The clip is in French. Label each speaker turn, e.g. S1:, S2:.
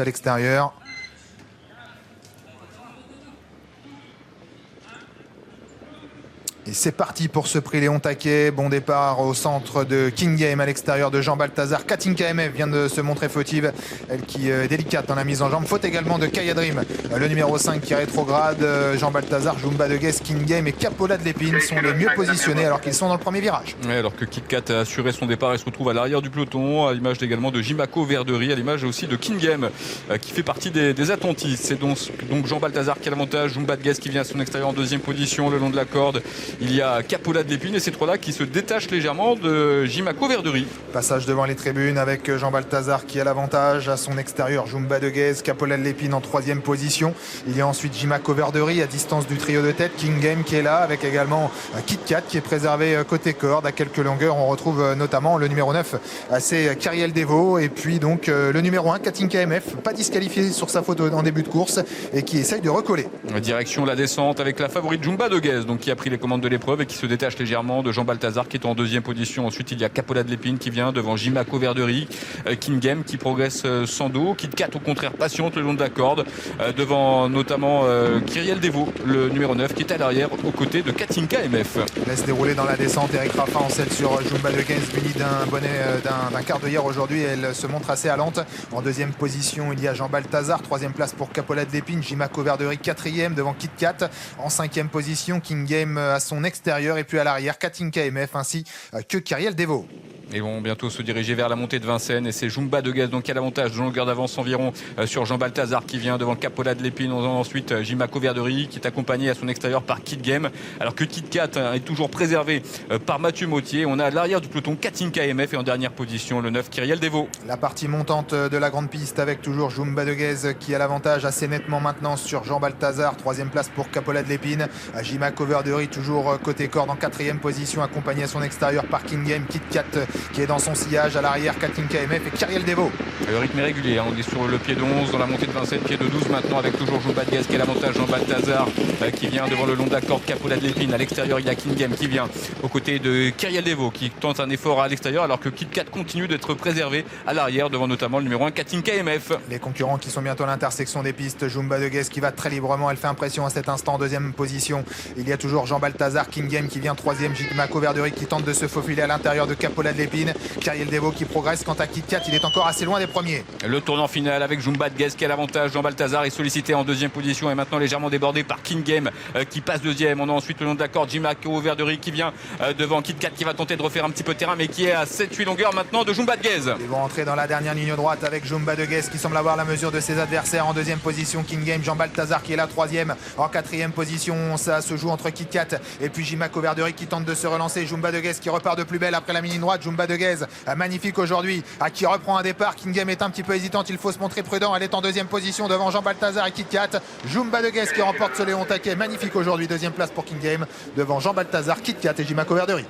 S1: à l'extérieur. Et c'est parti pour ce prix Léon Taquet. Bon départ au centre de King Game à l'extérieur de Jean Balthazar. Katinka MF vient de se montrer fautive. Elle qui est délicate dans la mise en jambe. Faute également de Kaya Dream, le numéro 5 qui rétrograde. Jean Balthazar, Jumba de Guess, King Game et Capola de l'Épine sont les mieux positionnés alors qu'ils sont dans le premier virage.
S2: Ouais, alors que Kit Kat a assuré son départ et se retrouve à l'arrière du peloton, à l'image également de Jimako Verdery, à l'image aussi de King Game qui fait partie des attentistes. C'est donc Jean Balthazar qui a l'avantage. Jumba de Guess qui vient à son extérieur en deuxième position le long de la corde. Il y a Capola de l'Épine et ces trois-là qui se détachent légèrement de Jimako Verdery.
S1: Passage devant les tribunes avec Jean Balthazar qui a l'avantage à son extérieur. Jumba de Guez, Capola de l'Épine en troisième position. Il y a ensuite Jimako Verdery à distance du trio de tête. King Game qui est là avec également Kit Kat qui est préservé côté corde. À quelques longueurs, on retrouve notamment le numéro 9, c'est Kyriel Devo. Et puis donc le numéro 1, Katinka MF, pas disqualifié sur sa photo en début de course et qui essaye de recoller.
S2: Direction la descente avec la favorite Jumba de Guez, donc qui a pris les commandes de l'épreuve et qui se détache légèrement de Jean Balthazar qui est en deuxième position. Ensuite il y a Capola de l'Épine qui vient devant Jimako Verdery, King Game qui progresse sans dos, Kit Kat au contraire patiente le long de la corde, devant notamment Kyriel Devo, le numéro 9 qui est à l'arrière aux côtés de Katinka MF.
S1: Laisse dérouler dans la descente Eric Raffin en selle sur Jumba de Guez, muni d'un bonnet d'un quart d'œillère aujourd'hui. Elle se montre assez allante. En deuxième position il y a Jean Balthazar, troisième place pour Capola de l'Épine, Jimako Verdery quatrième devant Kit Kat. En cinquième position King Game à son extérieur et puis à l'arrière Katinka MF ainsi que Kyriel Devo.
S2: Ils vont bientôt se diriger vers la montée de Vincennes et c'est Jumba de Guez donc qui a l'avantage de longueur d'avance environ sur Jean Balthazar qui vient devant Capola de l'Épine. Ensuite Jimako Verdery qui est accompagné à son extérieur par Kit Game, alors que Kit Kat est toujours préservé par Mathieu Mautier. On a à l'arrière du peloton Katinka MF et en dernière position le 9 Kyriel Devo.
S1: La partie montante de la grande piste avec toujours Jumba de Guez qui a l'avantage assez nettement maintenant sur Jean Balthazar. Troisième place pour Capola de l'Épine. Jimako Verdery toujours côté corde en quatrième position accompagné à son extérieur par King Game, Kit Kat qui est dans son sillage à l'arrière, Katinka MF et Kyriel Devo.
S2: Le rythme est régulier, on est sur le pied de 11 dans la montée de Vincennes, pied de 12 maintenant avec toujours Jumba de Guez qui a l'avantage. Jean Balthazar qui vient devant le long de la corde, Capola de l'Épine. À l'extérieur il y a King Game qui vient aux côtés de Kyriel Devo qui tente un effort à l'extérieur alors que Kit Kat continue d'être préservé à l'arrière devant notamment le numéro 1 Katinka MF.
S1: Les concurrents qui sont bientôt à l'intersection des pistes. Jumba de Guez qui va très librement, elle fait impression à cet instant en deuxième position. Il y a toujours Jean Balthazar, King Game qui vient troisième, Jimako Verdery qui tente de se faufiler à l'intérieur de Capola de l'Épine. Kyriel Devo qui progresse. Quant à Kit Kat, il est encore assez loin des premiers.
S2: Le tournant final avec Jumba de Guez qui a l'avantage. Jean Balthazar est sollicité en deuxième position et maintenant légèrement débordé par King Game qui passe deuxième. On a ensuite le long de la corde Jimako Verdery qui vient devant Kit Kat qui va tenter de refaire un petit peu de terrain mais qui est à 7-8 longueurs maintenant de Jumba de Guez.
S1: Ils vont entrer dans la dernière ligne droite avec Jumba de Guez qui semble avoir la mesure de ses adversaires. En deuxième position King Game, Jean Balthazar qui est là troisième. En quatrième position ça se joue entre Kit Kat et puis Jimako Verdery qui tente de se relancer. Jumba de Guez qui repart de plus belle après la ligne droite. Jumba de Guez magnifique aujourd'hui qui reprend un départ. King Game est un petit peu hésitante, il faut se montrer prudent. Elle est en deuxième position devant Jean Balthazar et Kit Kat. Jumba de Guez qui remporte ce Léon Taquet magnifique aujourd'hui. Deuxième place pour King Game devant Jean Balthazar, Kit Kat et Jimako Verdery.